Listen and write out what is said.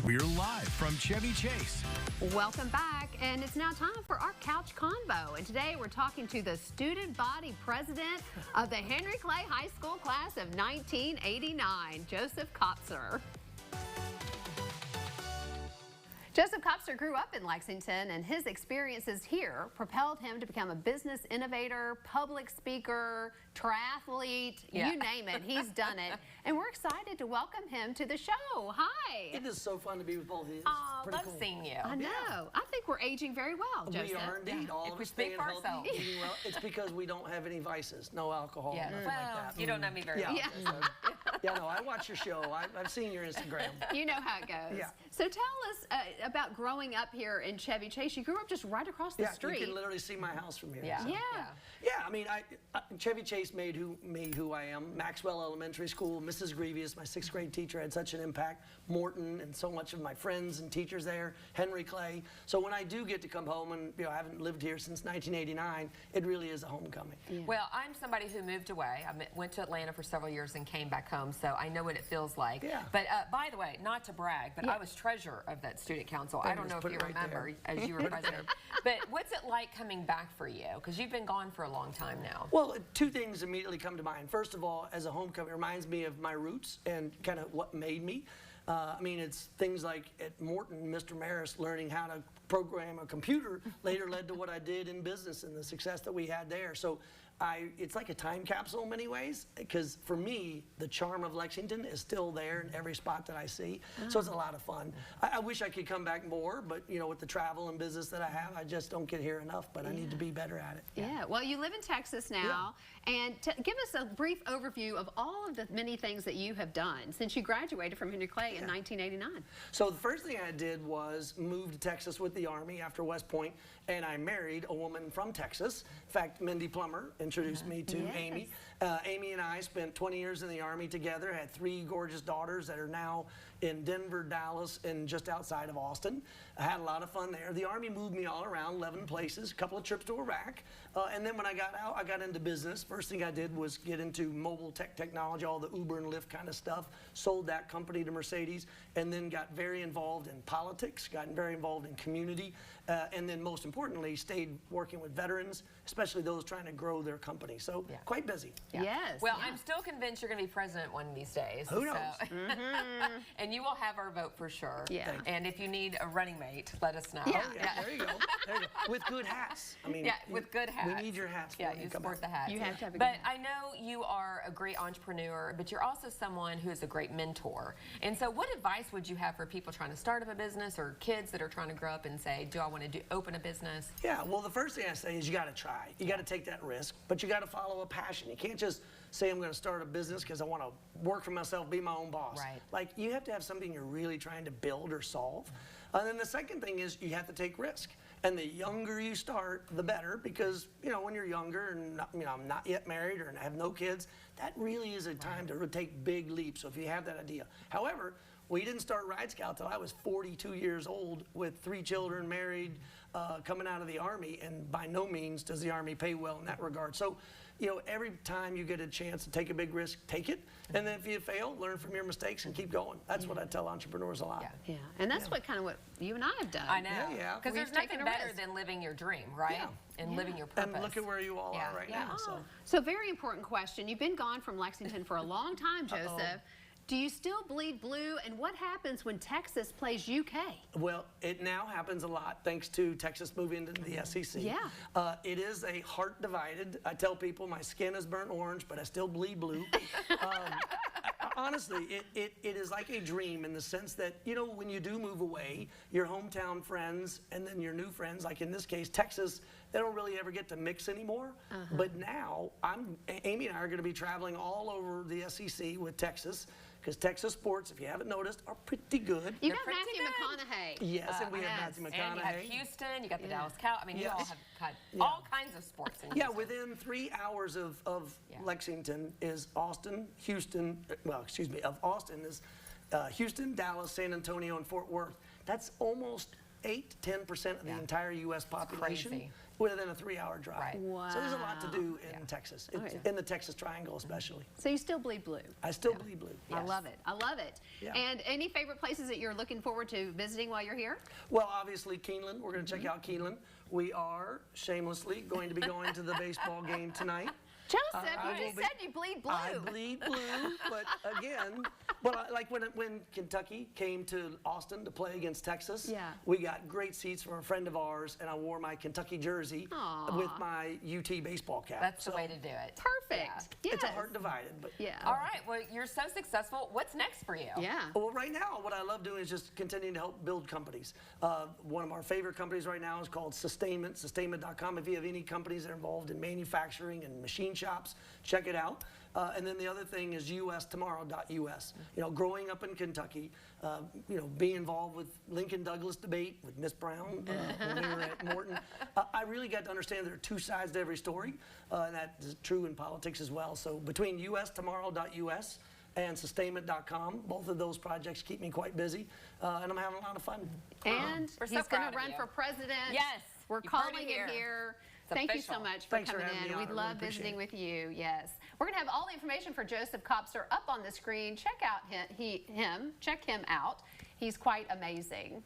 We're live from Chevy Chase. Welcome back, and it's now time for our Couch Convo. And today we're talking to the student body president of the Henry Clay High School class of 1989, Joseph Kopser. Joseph Kopser grew up in Lexington, and his experiences here propelled him to become a business innovator, public speaker, triathlete, you name it, he's done it. And we're excited to welcome him to the show. Hi. It is so fun to be with both of you. Oh, love cool. seeing you. I know. Yeah. I think we're aging very well, Joseph. We are indeed. All If of we us speak staying for healthy, ourselves. eating well. It's because we don't have any vices, no alcohol, nothing like that. You don't know me very well. Yeah. Yeah, no, I watch your show. I've seen your Instagram. You know how it goes. Yeah. So tell us about growing up here in Chevy Chase. You grew up just right across the street. You can literally see my house from here. Yeah. So. Yeah. I mean, Chevy Chase made me who I am. Maxwell Elementary School, Mrs. Grievous, my 6th grade teacher, had such an impact. Morton and so much of my friends and teachers there. Henry Clay. So when I do get to come home, and I haven't lived here since 1989, it really is a homecoming. Yeah. Well, I'm somebody who moved away. I went to Atlanta for several years and came back home, so I know what it feels like. Yeah. But by the way, not to brag, but I was treasurer of that student council. I don't know if you remember, as you were president. But what's it like coming back for you? Because you've been gone for a long time now. Well, two things immediately come to mind. First of all, as a homecoming, it reminds me of my roots and kind of what made me. I mean, it's things like at Morton, Mr. Maris learning how to program a computer later led to what I did in business and the success that we had there. So it's like a time capsule in many ways, because for me, the charm of Lexington is still there in every spot that I see. So it's a lot of fun. I wish I could come back more, but with the travel and business that I have, I just don't get here enough, but I need to be better at it. Yeah. Well, you live in Texas now, and give us a brief overview of all of the many things that you have done since you graduated from Henry Clay in 1989. So the first thing I did was move to Texas with the Army after West Point, and I married a woman from Texas. In fact, Mindy Plummer introduced me to Amy. Amy and I spent 20 years in the Army together, had 3 gorgeous daughters that are now in Denver, Dallas, and just outside of Austin. I had a lot of fun there. The Army moved me all around, 11 places, a couple of trips to Iraq. And then when I got out, I got into business. First thing I did was get into mobile technology, all the Uber and Lyft kind of stuff. Sold that company to Mercedes, and then got very involved in politics, gotten very involved in community, and then most importantly, stayed working with veterans, especially those trying to grow their company. So quite busy. Yeah. Yes. Well, I'm still convinced you're going to be president one of these days. Who knows? So. And you will have our vote for sure. Yeah. And if you need a running mate, let us know. Yeah. There you go. There you go. With good hats. I mean, with good hats. We need your hats. Yeah, you support the hats. You have to have a But good I know you are a great entrepreneur, but you're also someone who is a great mentor. And so what advice would you have for people trying to start up a business, or kids that are trying to grow up and say, do I want to open a business? Yeah, well, the first thing I say is you got to try. You got to take that risk, but you got to follow a passion. You can't just say I'm going to start a business because I want to work for myself, be my own boss. Right. Like, you have to have something you're really trying to build or solve. And then the second thing is you have to take risk. And the younger you start, the better, because, when you're younger and, I'm not yet married or have no kids, that really is a time to take big leaps. So if you have that idea. However, we didn't start Ride Scout till I was 42 years old with 3 children, married, coming out of the Army, and by no means does the Army pay well in that regard. So, every time you get a chance to take a big risk, take it. And then if you fail, learn from your mistakes and keep going. That's what I tell entrepreneurs a lot. Yeah. And that's what you and I have done. I know. Yeah. Because there's taken nothing a better risk. than living your dream, right? Yeah. And living your purpose. And look at where you all are right now. So very important question. You've been gone from Lexington for a long time, Joseph. Do you still bleed blue, and what happens when Texas plays UK? Well, it now happens a lot thanks to Texas moving into the SEC. Yeah. It is a heart divided. I tell people my skin is burnt orange, but I still bleed blue. Honestly, it is like a dream in the sense that, when you do move away, your hometown friends and then your new friends, like in this case, Texas, they don't really ever get to mix anymore. But now, Amy and I are going to be traveling all over the SEC with Texas, because Texas sports, if you haven't noticed, are pretty good. You got Matthew McConaughey. Yes, and we have Matthew McConaughey. And you have Houston, you got the Dallas Cow. I mean, you all have got all kinds of sports in Yeah, Houston. within 3 hours of Lexington is Austin, Houston, of Austin is Houston, Dallas, San Antonio, and Fort Worth. That's almost 8 to 10% of the entire U.S. population. Crazy. within a 3-hour drive. Right. Wow. So there's a lot to do in Texas, in the Texas Triangle especially. So you still bleed blue. I still bleed blue. I love it. I love it. Yeah. And any favorite places that you're looking forward to visiting while you're here? Well, obviously Keeneland. We're going to check out Keeneland. We are shamelessly going to be going to the baseball game tonight. Joseph, I you will just be- said you bleed blue. I bleed blue, but again, like when Kentucky came to Austin to play against Texas, Yeah. we got great seats from a friend of ours, and I wore my Kentucky jersey Aw. with my UT baseball cap. That's the So way to do it. Perfect. Yes. It's a heart divided, but Yeah. All right, well, you're so successful. What's next for you? Yeah. Well, right now, what I love doing is just continuing to help build companies. One of our favorite companies right now is called Sustainment, sustainment.com. If you have any companies that are involved in manufacturing and machine shops, check it out. And then the other thing is ustomorrow.us. You know, growing up in Kentucky, you know, being involved with Lincoln Douglas debate with Miss Brown when we were at Morton, I really got to understand there are two sides to every story, and that is true in politics as well. So between ustomorrow.us and sustainment.com, both of those projects keep me quite busy, and I'm having a lot of fun. And We're so he's going proud to of run you. for president. Yes, We're you've heard calling it it here. here. It's Thank you so official. much for Thanks for coming having in. me We on. I really love appreciate visiting it. with you. Yes. We're going to have all the information for Joseph Kopser up on the screen. Check out him. Check him out. He's quite amazing.